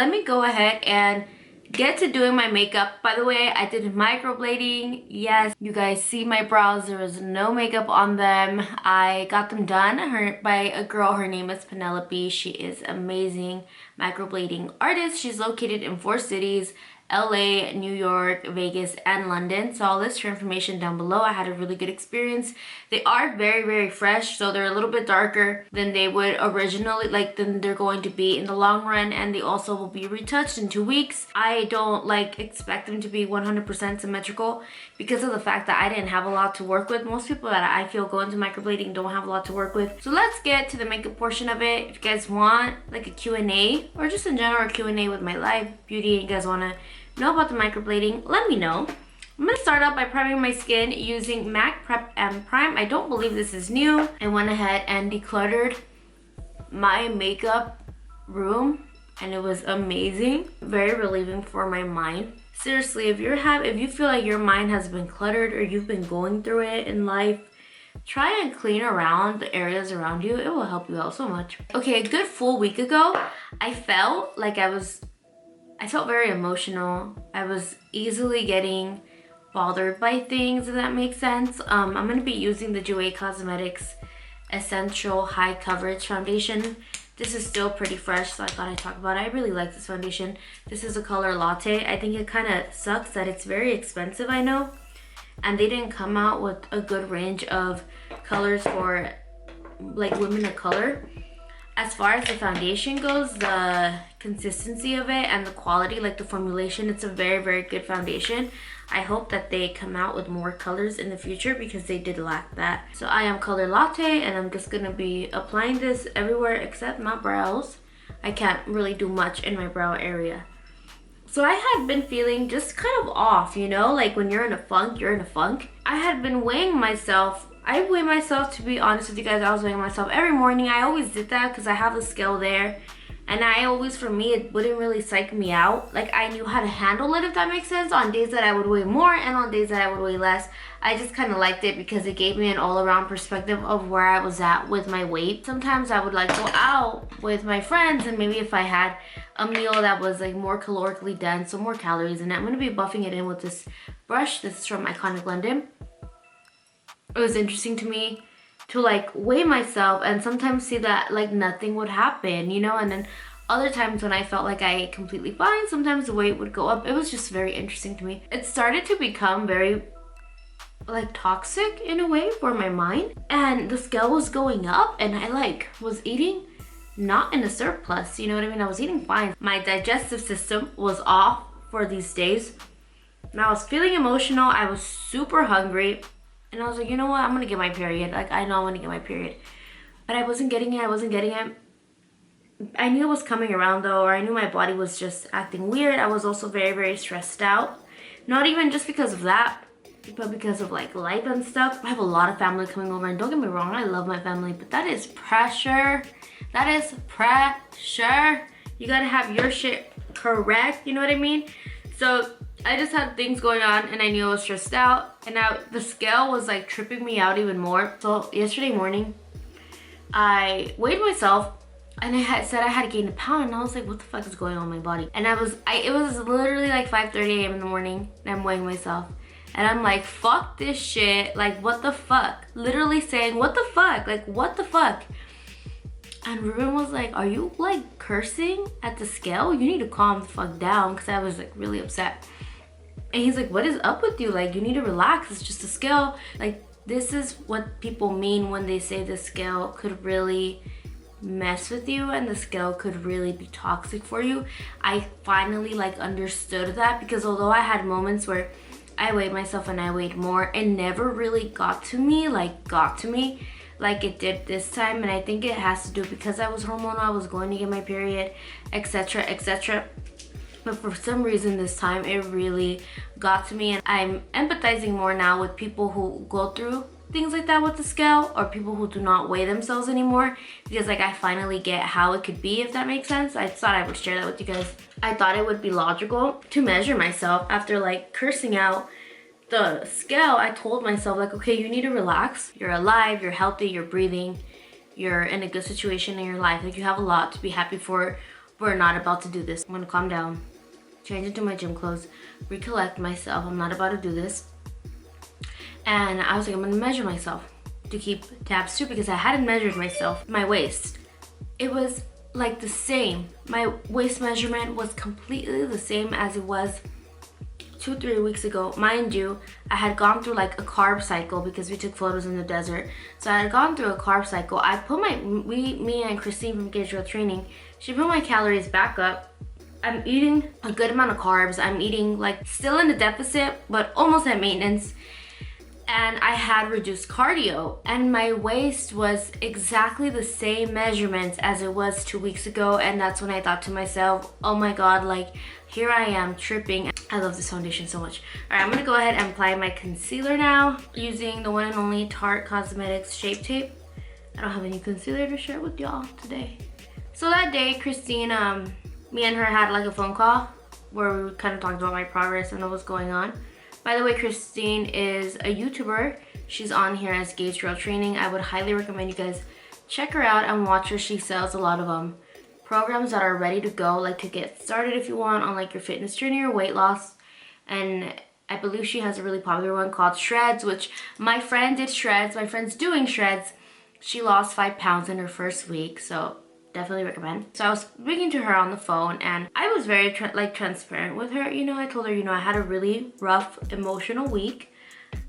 let me go ahead and get to doing my makeup. By the way, I did microblading. Yes, you guys see my brows. There was no makeup on them. I got them done by a girl. Her name is Penelope. She is amazing microblading artist. She's located in 4 cities: LA, New York, Vegas, and London. So I'll list her information down below. I had a really good experience. They are very, very fresh, so they're a little bit darker than they would originally, than they're going to be in the long run, and they also will be retouched in 2 weeks. I don't expect them to be 100% symmetrical because of the fact that I didn't have a lot to work with. Most people that I feel go into microblading don't have a lot to work with. So let's get to the makeup portion of it. If you guys want a Q&A or just in general a Q&A with my live beauty, and you guys want to know about the microblading, let me know. I'm gonna start out by priming my skin using MAC Prep and Prime. I don't believe this is new. I went ahead and decluttered my makeup room and it was amazing. Very relieving for my mind. Seriously, if you feel like your mind has been cluttered or you've been going through it in life, try and clean around the areas around you. It will help you out so much. Okay, a good full week ago, I felt very emotional. I was easily getting bothered by things, if that makes sense. I'm going to be using the Jouer Cosmetics Essential High Coverage Foundation. This is still pretty fresh, so I thought I'd talk about it. I really like this foundation. This is a color Latte. I think it kind of sucks that it's very expensive, I know. And they didn't come out with a good range of colors for women of color. As far as the foundation goes, the consistency of it and the quality, the formulation, it's a very, very good foundation. I hope that they come out with more colors in the future because they did lack that. So I am color Latte, and I'm just gonna be applying this everywhere except my brows. I can't really do much in my brow area. So I had been feeling just kind of off, when you're in a funk, you're in a funk. I had been weighing myself. I weigh myself, to be honest with you guys. I was weighing myself every morning. I always did that because I have the scale there. And for me, it wouldn't really psych me out. I knew how to handle it, if that makes sense. On days that I would weigh more and on days that I would weigh less, I just kind of liked it because it gave me an all-around perspective of where I was at with my weight. Sometimes I would go out with my friends, and maybe if I had a meal that was more calorically dense, so more calories in it. I'm going to be buffing it in with this brush. This is from Iconic London. It was interesting to me to weigh myself and sometimes see that nothing would happen, and then other times when I felt like I ate completely fine, sometimes the weight would go up. It was just very interesting to me. It started to become very toxic in a way for my mind, and the scale was going up, and I was eating not in a surplus, you know what I mean? I was eating fine. My digestive system was off for these days, and I was feeling emotional. I was super hungry. And I was like, you know what? I'm going to get my period. I know I'm going to get my period. But I wasn't getting it. I knew it was coming around, though, or I knew my body was just acting weird. I was also very, very stressed out. Not even just because of that, but because of, life and stuff. I have a lot of family coming over. And don't get me wrong, I love my family. But that is pressure. That is pressure. You got to have your shit correct. You know what I mean? So I just had things going on, and I knew I was stressed out, and now the scale was tripping me out even more. So yesterday morning, I weighed myself, and I said I had to gain a pound, and I was like, what the fuck is going on in my body? And it was literally 5:30 a.m. in the morning, and I'm weighing myself, and I'm like, fuck this shit, what the fuck? Literally saying, what the fuck? What the fuck? And Ruben was like, are you cursing at the scale? You need to calm the fuck down, because I was really upset. And he's like, what is up with you? You need to relax. It's just a scale. This is what people mean when they say the scale could really mess with you and the scale could really be toxic for you. I finally understood that, because although I had moments where I weighed myself and I weighed more, it never really got to me like it did this time. And I think it has to do because I was hormonal, I was going to get my period, etc, etc. But for some reason this time it really got to me, and I'm empathizing more now with people who go through things like that with the scale, or people who do not weigh themselves anymore, because I finally get how it could be, if that makes sense. I thought I would share that with you guys. I thought it would be logical to measure myself after cursing out the scale. I told myself okay, you need to relax. You're alive, you're healthy, you're breathing, you're in a good situation in your life. You have a lot to be happy for. we're not about to do this. I'm gonna calm down, change into my gym clothes, recollect myself. I'm not about to do this. And I was like, I'm gonna measure myself to keep tabs too, because I hadn't measured myself. My waist, it was like the same. My waist measurement was completely the same as it was 2-3 weeks ago. Mind you, I had gone through like a carb cycle because we took photos in the desert. So I had gone through a carb cycle. I put me and Christine from Gabriel Training, she put my calories back up. I'm eating a good amount of carbs. I'm eating like still in the deficit, but almost at maintenance. And I had reduced cardio, and my waist was exactly the same measurements as it was 2 weeks ago. And that's when I thought to myself, oh my God, like here I am tripping. I love this foundation so much. All right, I'm gonna go ahead and apply my concealer now using the one and only Tarte Cosmetics Shape Tape. I don't have any concealer to share with y'all today. So that day, Christine, me and her had like a phone call where we kind of talked about my progress and what was going on. By the way, Christine is a YouTuber. She's on here as Gabriel Training. I would highly recommend you guys check her out and watch her. She sells a lot of programs that are ready to go, like to get started if you want on like your fitness journey or weight loss. And I believe she has a really popular one called Shreds, which my friend did Shreds. My friend's doing Shreds. She lost 5 pounds in her first week, so definitely recommend. So I was speaking to her on the phone, and I was very transparent with her. You know, I told her, you know, I had a really rough emotional week.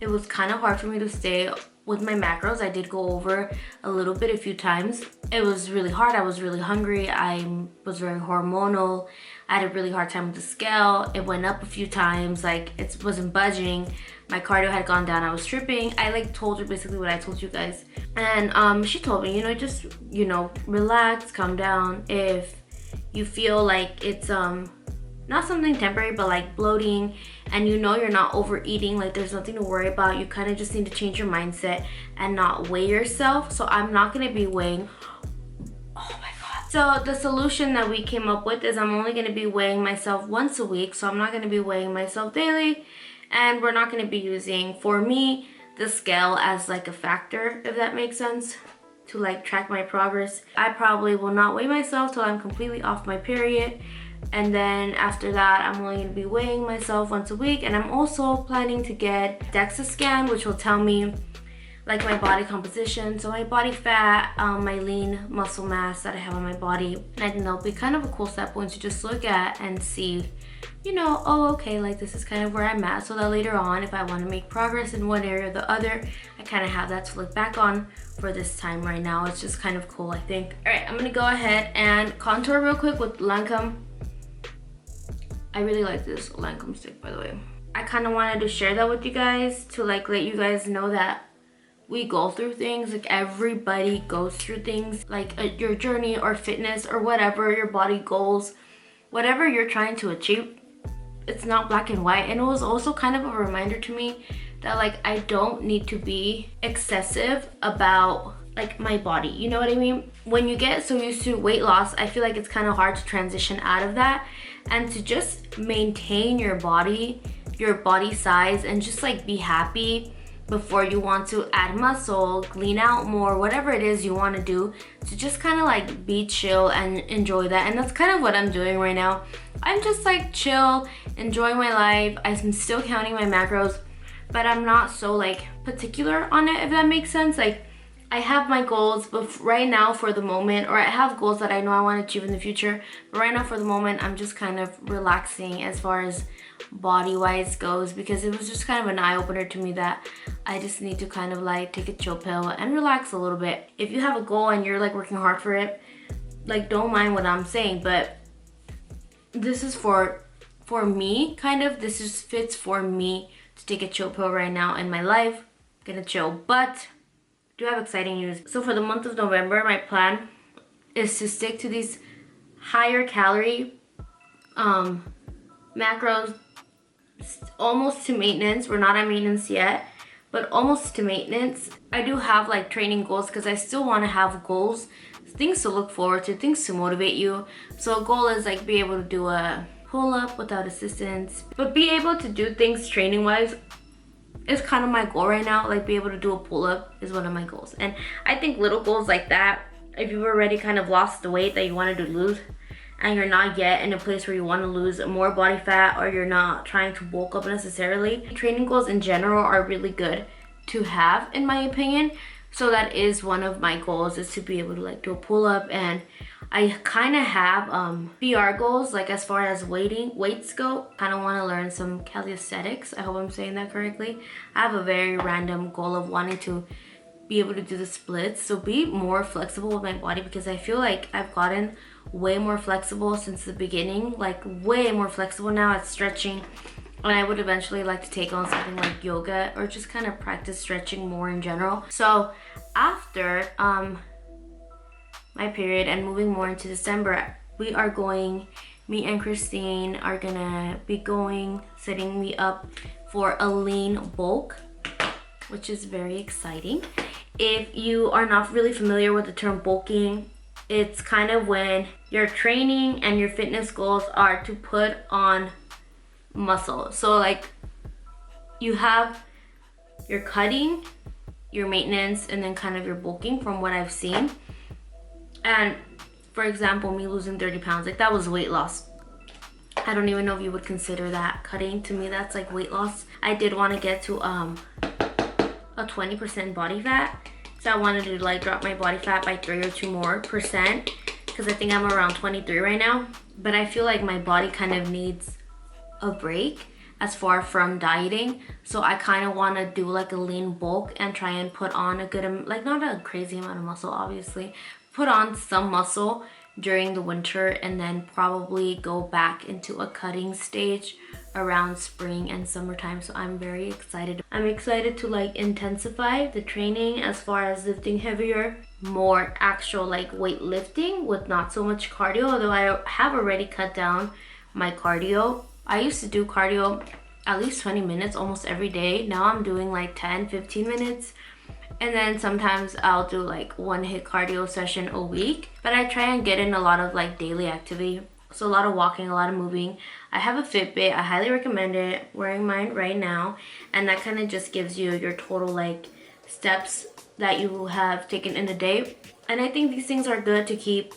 It was kind of hard for me to stay with my macros. I did go over a little bit a few times. It was really hard. I was really hungry. I was very hormonal. I had a really hard time with the scale. It went up a few times, like it wasn't budging. My cardio had gone down. I was tripping. I like told her basically what I told you guys. And she told me, you know, just, you know, relax, calm down. If you feel like it's not something temporary, but like bloating, and you know you're not overeating, like there's nothing to worry about. You kind of just need to change your mindset and not weigh yourself. So I'm not going to be weighing. Oh my God. So the solution that we came up with is I'm only going to be weighing myself once a week. So I'm not going to be weighing myself daily. And we're not going to be using, for me, the scale as like a factor, if that makes sense, to like track my progress. I probably will not weigh myself till I'm completely off my period. And then after that, I'm only going to be weighing myself once a week. And I'm also planning to get DEXA scan, which will tell me like my body composition, so my body fat, my lean muscle mass that I have on my body. And I think that'll be kind of a cool step point to just look at and see, you know, oh, okay, like this is kind of where I'm at, so that later on, if I want to make progress in one area or the other, I kind of have that to look back on. For this time right now, it's just kind of cool, I think. All right, I'm gonna go ahead and contour real quick with Lancome. I really like this Lancome stick, by the way. I kind of wanted to share that with you guys to like let you guys know that we go through things. Like everybody goes through things, like your journey or fitness or whatever, your body goals, whatever you're trying to achieve. It's not black and white. And it was also kind of a reminder to me that like I don't need to be excessive about like my body, you know what I mean? When you get so used to weight loss, I feel like it's kind of hard to transition out of that and to just maintain your body size, and just like be happy before you want to add muscle, lean out more, whatever it is you want to do, to just kind of like be chill and enjoy that. And that's kind of what I'm doing right now. I'm just like chill, enjoying my life. I'm still counting my macros, but I'm not so like particular on it, if that makes sense. Like I have my goals, but right now for the moment, or I have goals that I know I want to achieve in the future, but right now for the moment, I'm just kind of relaxing as far as body-wise goes, because it was just kind of an eye-opener to me that I just need to kind of like take a chill pill and relax a little bit. If you have a goal and you're like working hard for it, like don't mind what I'm saying, but this is for me, kind of. This just fits for me to take a chill pill right now in my life. I'm gonna chill, but I do have exciting news. So for the month of November, my plan is to stick to these higher calorie macros, almost to maintenance. We're not at maintenance yet, but almost to maintenance. I do have like training goals because I still want to have goals, things to look forward to, things to motivate you. So a goal is like be able to do a pull-up without assistance, but be able to do things training wise is kind of my goal right now. Like be able to do a pull-up is one of my goals. And I think little goals like that, if you've already kind of lost the weight that you wanted to lose and you're not yet in a place where you want to lose more body fat, or you're not trying to bulk up necessarily, training goals in general are really good to have, in my opinion. So that is one of my goals, is to be able to like do a pull-up. And I kind of have PR goals, like as far as weights go. Kind of want to learn some calisthenics. I hope I'm saying that correctly. I have a very random goal of wanting to be able to do the splits, so be more flexible with my body, because I feel like I've gotten way more flexible since the beginning, like way more flexible now at stretching. And I would eventually like to take on something like yoga, or just kind of practice stretching more in general. So after my period and moving more into December, we are going, me and Christine are gonna be going, setting me up for a lean bulk, which is very exciting. If you are not really familiar with the term bulking, it's kind of when your training and your fitness goals are to put on muscle. So like you have your cutting, your maintenance, and then kind of your bulking from what I've seen. And for example, me losing 30 pounds, like that was weight loss. I don't even know if you would consider that cutting. To me, that's like weight loss. I did want to get to a 20% body fat. So I wanted to like drop my body fat by 3 or 2 more percent, because I think I'm around 23 right now. But I feel like my body kind of needs a break as far from dieting. So I kind of want to do like a lean bulk and try and put on a good, like not a crazy amount of muscle obviously, put on some muscle during the winter, and then probably go back into a cutting stage around spring and summertime. So I'm very excited. I'm excited to like intensify the training as far as lifting heavier, more actual like weightlifting with not so much cardio, although I have already cut down my cardio. I used to do cardio at least 20 minutes almost every day. Now I'm doing like 10-15 minutes, and then sometimes I'll do like 1 hit cardio session a week. But I try and get in a lot of like daily activity, so a lot of walking, a lot of moving. I have a Fitbit, I highly recommend it, wearing mine right now, and that kind of just gives you your total like steps that you have taken in a day. And I think these things are good to keep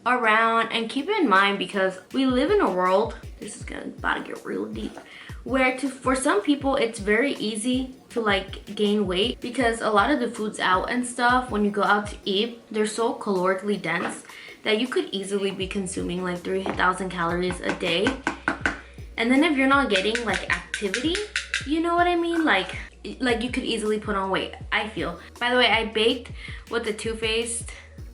around and keep in mind, because we live in a world, this is about to get real deep, where for some people it's very easy to like gain weight, because a lot of the foods out and stuff, when you go out to eat, they're so calorically dense that you could easily be consuming like 3,000 calories a day. And then if you're not getting like activity, you know what I mean, like you could easily put on weight, I feel. By the way, I baked with the TooFaced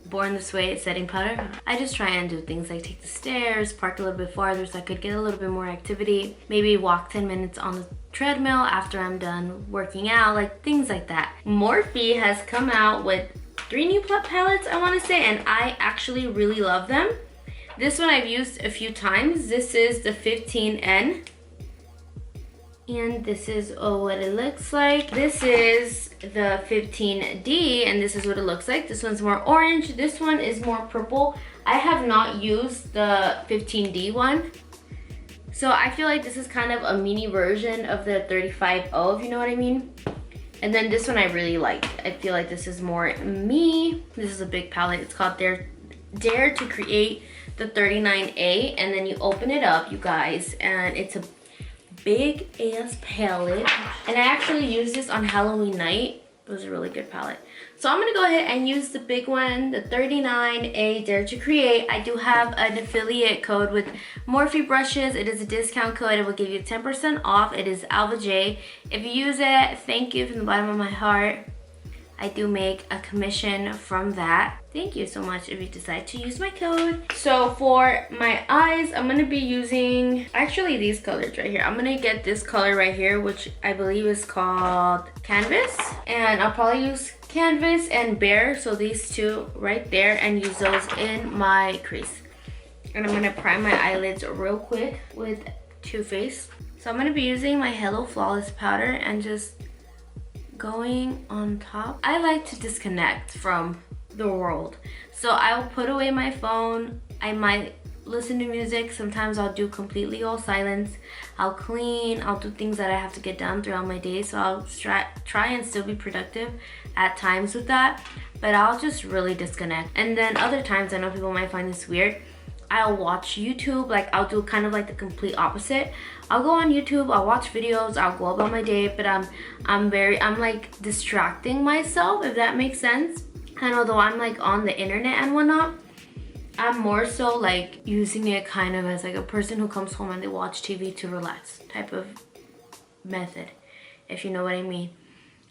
Born This Way setting powder. I just try and do things like take the stairs, park a little bit farther so I could get a little bit more activity, maybe walk 10 minutes on the treadmill after I'm done working out, like things like that. Morphe has come out with 3 new palettes, I want to say, and I actually really love them. This one I've used a few times. This is the 15N, and this is what it looks like. This is the 15D, and this is what it looks like. This one's more orange, this one is more purple. I have not used the 15D one, so I feel like this is kind of a mini version of the 35O, if you know what I mean. And then this one I really like. I feel like this is more me. This is a big palette. It's called Dare to Create, the 39A, and then you open it up, you guys, and it's a big ass palette. And I actually used this on Halloween night. It was a really good palette. So I'm gonna go ahead and use the big one, the 39A Dare to Create. I do have an affiliate code with Morphebruhes. It is a discount code. It will give you 10% off. It is Alva J. If you use it, thank you from the bottom of my heart. I do make a commission from that. Thank you so much if you decide to use my code. So for my eyes, I'm gonna be using actually these colors right here. I'm gonna get this color right here, which I believe is called Canvas. And I'll probably use Canvas and Bare, so these two right there, and use those in my crease. And I'm gonna prime my eyelids real quick with TooFaced. So I'm gonna be using my Hello Flawless powder and just going on top. I like to disconnect from the world, so I will put away my phone. I might listen to music. Sometimes I'll do completely all silence. I'll clean. I'll do things that I have to get done throughout my day, so I'll try and still be productive at times with that, but I'll just really disconnect. And then other times, I know people might find this weird, I'll watch YouTube. Like I'll do kind of like the complete opposite. I'll go on YouTube, I'll watch videos, I'll go about my day, but I'm like distracting myself, if that makes sense. And although I'm like on the internet and whatnot, I'm more so like using it kind of as like a person who comes home and they watch TV to relax type of method, if you know what I mean.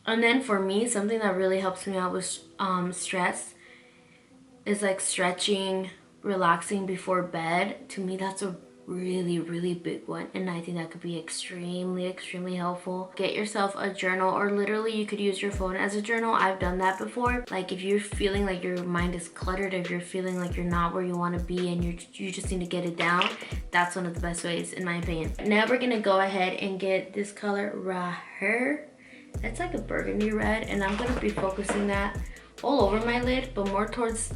And then for me, something that really helps me out with stress is like stretching, relaxing before bed. To me, that's a really big one, and I think that could be extremely helpful. Get yourself a journal, or literally you could use your phone as a journal. I've done that before. Like if you're feeling like your mind is cluttered, if you're feeling like you're not where you want to be and you just need to get it down, that's one of the best ways in my opinion. Now we're gonna go ahead and get this color right here. It's like a burgundy red, and I'm gonna be focusing that all over my lid, but more towards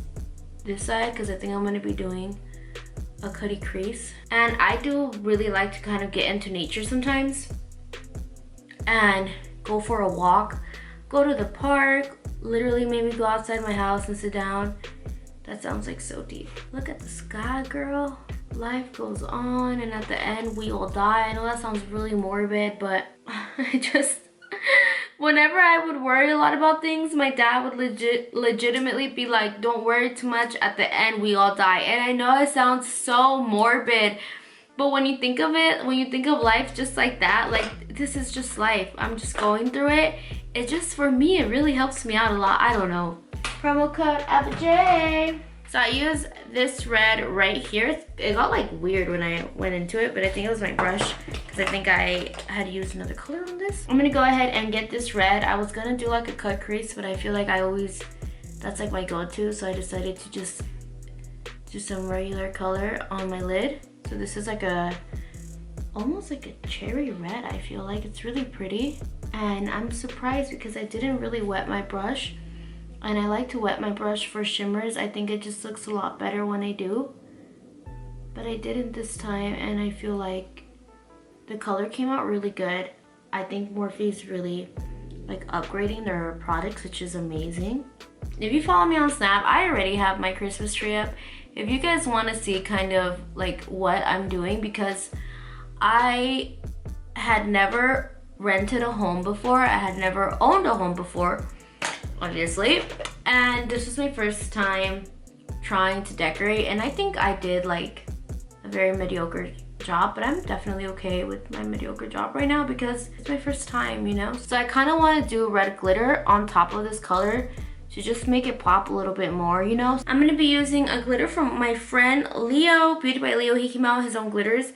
this side because I think I'm gonna be doing a cutty crease. And I do really like to kind of get into nature sometimes and go for a walk, go to the park, literally maybe go outside my house and sit down. That sounds like so deep. Look at the sky, girl. Life goes on, and at the end we all die. I know that sounds really morbid, but I just whenever I would worry a lot about things, my dad would legitimately be like, don't worry too much, at the end we all die. And I know it sounds so morbid, but when you think of it, when you think of life just like that, like this is just life, I'm just going through it. It just, for me, it really helps me out a lot. I don't know. Promo code ALVA. So I use this red right here. It got like weird when I went into it, but I think it was my brush because I think I had used another color on this. I'm gonna go ahead and get this red. I was gonna do like a cut crease, but I feel like that's like my go-to, so I decided to just do some regular color on my lid. So this is like almost like a cherry red. I feel like it's really pretty, and I'm surprised because I didn't really wet my brush. And I like to wet my brush for shimmers. I think it just looks a lot better when I do. But I didn't this time, and I feel like the color came out really good. I think Morphe's really like upgrading their products, which is amazing. If you follow me on Snap, I already have my Christmas tree up. If you guys want to see kind of like what I'm doing, because I had never rented a home before. I had never owned a home before, obviously, and this was my first time trying to decorate, and I think I did like a very mediocre job, but I'm definitely okay with my mediocre job right now because it's my first time, you know. So I kind of want to do red glitter on top of this color to just make it pop a little bit more, you know. I'm going to be using a glitter from my friend Leo, Beauty by Leo. He came out with his own glitters,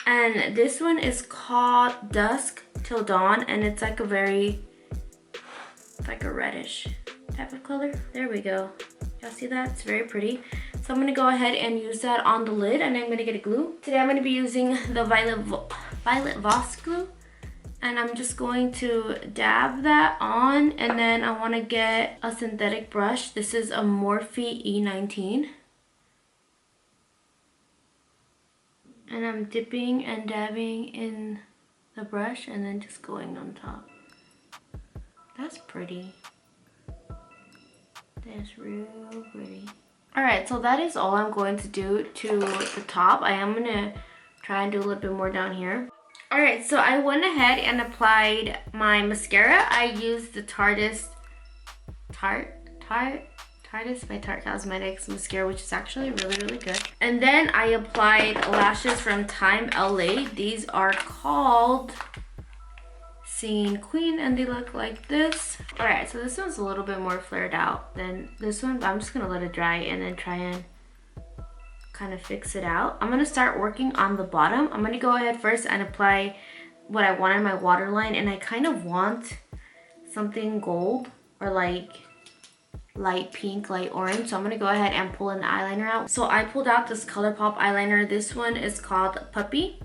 and this one is called Dusk Till Dawn, and it's like a very, like a reddish type of color. There we go. Y'all see that? It's very pretty. So I'm gonna go ahead and use that on the lid, and I'm gonna get a glue. Today I'm gonna be using the Violet Voss glue, and I'm just going to dab that on, and then I want to get a synthetic brush. This is a Morphe E19. And I'm dipping and dabbing in the brush and then just going on top. That's pretty. That's real pretty. Alright, so that is all I'm going to do to the top. I am going to try and do a little bit more down here. Alright, so I went ahead and applied my mascara. I used the Tarte by Tarte Cosmetics mascara, which is actually really good. And then I applied lashes from Time LA. These are called Singing Queen, and they look like this. Alright, so this one's a little bit more flared out than this one, but I'm just gonna let it dry and then try and kind of fix it out. I'm gonna start working on the bottom. I'm gonna go ahead first and apply what I want in my waterline, and I kind of want something gold or like light pink, light orange. So I'm gonna go ahead and pull an eyeliner out. So I pulled out this ColourPop eyeliner. This one is called Puppy.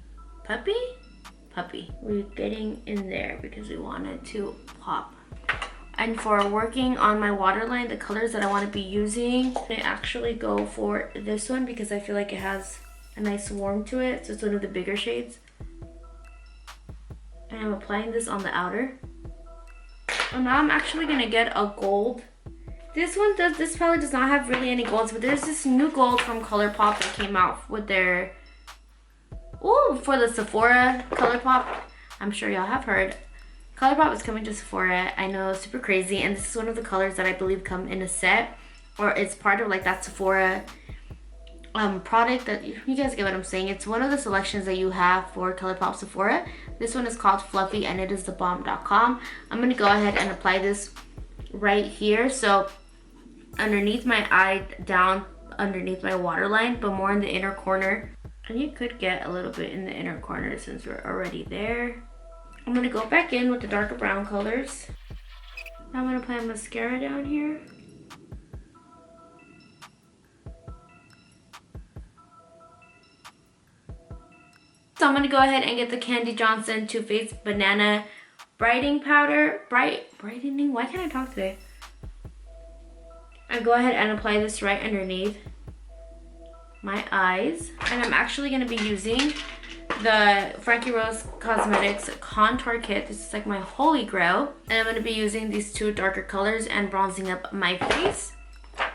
We're getting in there because we want it to pop. And for working on my waterline, the colors that I want to be using, I actually go for this one because I feel like it has a nice warmth to it. So it's one of the bigger shades. And I'm applying this on the outer. And now I'm actually gonna get a gold This palette does not have really any golds, but there's this new gold from ColourPop that came out with their, for the Sephora ColourPop. I'm sure y'all have heard. ColourPop is coming to Sephora. I know, super crazy. And this is one of the colors that I believe come in a set, or it's part of like that Sephora product that you guys get what I'm saying. It's one of the selections that you have for ColourPop Sephora. This one is called Fluffy and it is thebomb.com. I'm gonna go ahead and apply this right here. So underneath my eye, down underneath my waterline, but more in the inner corner. And you could get a little bit in the inner corner since we're already there. I'm gonna go back in with the darker brown colors. Now I'm gonna apply mascara down here. So I'm gonna go ahead and get the Kandee Johnson TooFaced Banana Brightening Powder. Brightening? Why can't I talk today? I go ahead and apply this right underneath my eyes. And I'm actually gonna be using the Frankie Rose Cosmetics Contour Kit. This is like my holy grail. And I'm gonna be using these two darker colors and bronzing up my face.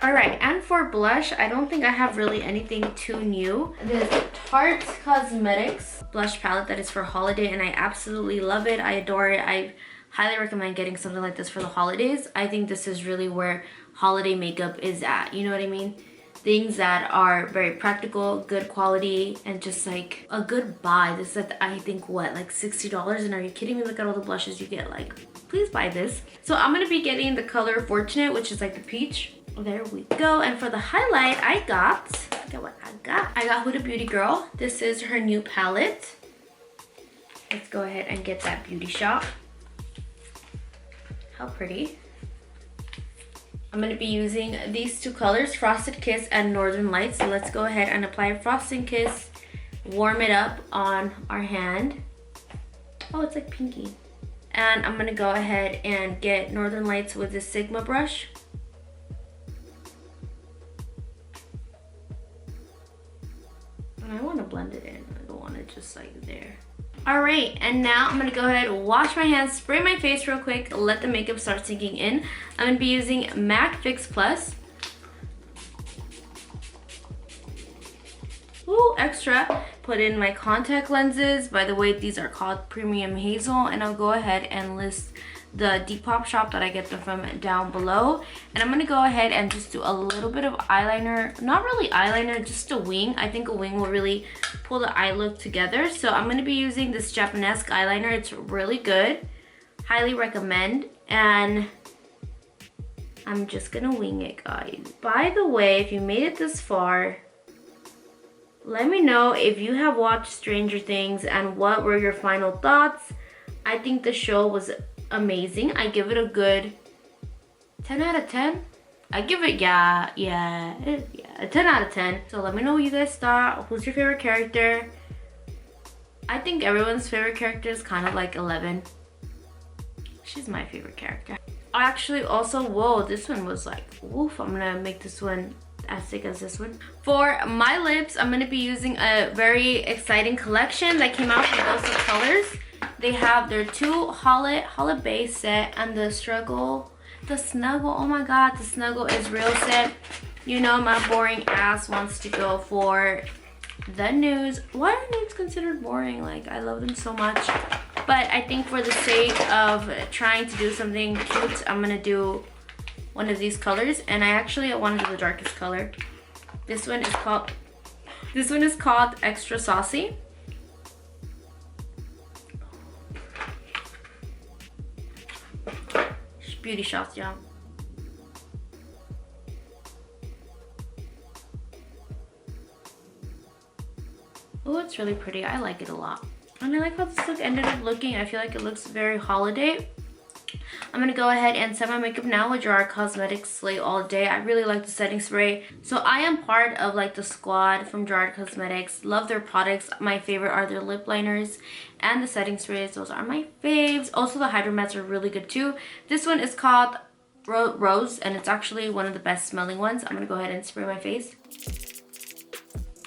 Alright, and for blush, I don't think I have really anything too new. This Tarte Cosmetics blush palette that is for holiday, and I absolutely love it. I adore it. I highly recommend getting something like this for the holidays. I think this is really where holiday makeup is at. You know what I mean? Things that are very practical, good quality, and just like a good buy. This is at, I think, what, like $60? And are you kidding me? Look at all the blushes you get. Like, please buy this. So I'm gonna be getting the color Fortunate, which is like the peach. There we go. And for the highlight, I got, look at what I got. I got Hudabeauty Girl. This is her new palette. Let's go ahead and get that beauty shot. How pretty. I'm going to be using these two colors, Frosted Kiss and Northern Lights. So let's go ahead and apply Frosted Kiss, warm it up on our hand. Oh, it's like pinky. And I'm going to go ahead and get Northern Lights with this Sigma brush. And I want to blend it in. I don't want it just like there. Alright, and now I'm gonna go ahead and wash my hands, spray my face real quick, let the makeup start sinking in. I'm gonna be using MAC Fix Plus. Ooh, extra. Put in my contact lenses. By the way, these are called Premium Hazel, and I'll go ahead and list the Depop shop that I get them from down below. And I'm gonna go ahead and just do a little bit of eyeliner. Not really eyeliner, just a wing. I think a wing will really pull the eye look together. So I'm gonna be using this Japanesque eyeliner. It's really good. Highly recommend. And I'm just gonna wing it, guys. By the way, if you made it this far, let me know if you have watched Stranger Things and what were your final thoughts. I think the show was amazing. I give it a good 10 out of 10. I give it, yeah, a 10 out of 10. So let me know what you guys thought. Who's your favorite character? I think everyone's favorite character is kind of like 11. She's my favorite character. Actually, also, whoa, this one was like, woof. I'm gonna make this one as thick as this one. For my lips, I'm gonna be using a very exciting collection that came out from Those Colors. They have their two holiday set and the Snuggle, oh my god, the Snuggle is real set. You know my boring ass wants to go for the nudes. Why are nudes considered boring? Like, I love them so much. But I think for the sake of trying to do something cute, I'm gonna do one of these colors. And I want to do the darkest color. This one is called Extra Saucy. Beauty shots, y'all. Oh, it's really pretty. I like it a lot. And I like how this look ended up looking. I feel like it looks very holiday. I'm gonna go ahead and set my makeup now with Gerard Cosmetics Slay All Day. I really like the setting spray. So I am part of like the squad from Gerard Cosmetics. Love their products. My favorite are their lip liners and the setting sprays. Those are my faves. Also the Hydro Mats are really good too. This one is called Rose, and it's actually one of the best smelling ones. I'm gonna go ahead and spray my face.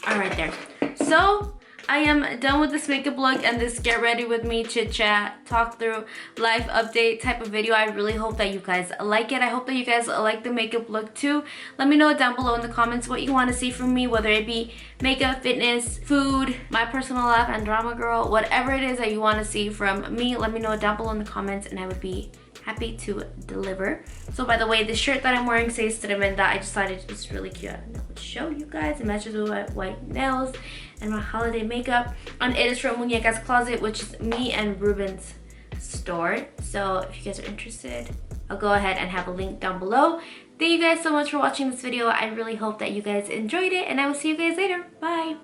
All right, there. So I am done with this makeup look and this get ready with me chit chat, talk through, life update type of video. I really hope that you guys like it. I hope that you guys like the makeup look too. Let me know down below in the comments what you want to see from me, whether it be makeup, fitness, food, my personal life, and drama girl, whatever it is that you want to see from me. Let me know down below in the comments and I would be happy to deliver. So by the way, the shirt that I'm wearing says cinnamon. That I decided it's really cute. I would show you guys. It matches with my white nails and my holiday makeup. And it is from Muñeca's Closet, which is me and Ruben's store. So if you guys are interested, I'll go ahead and have a link down below. Thank you guys so much for watching this video. I really hope that you guys enjoyed it and I will see you guys later. Bye.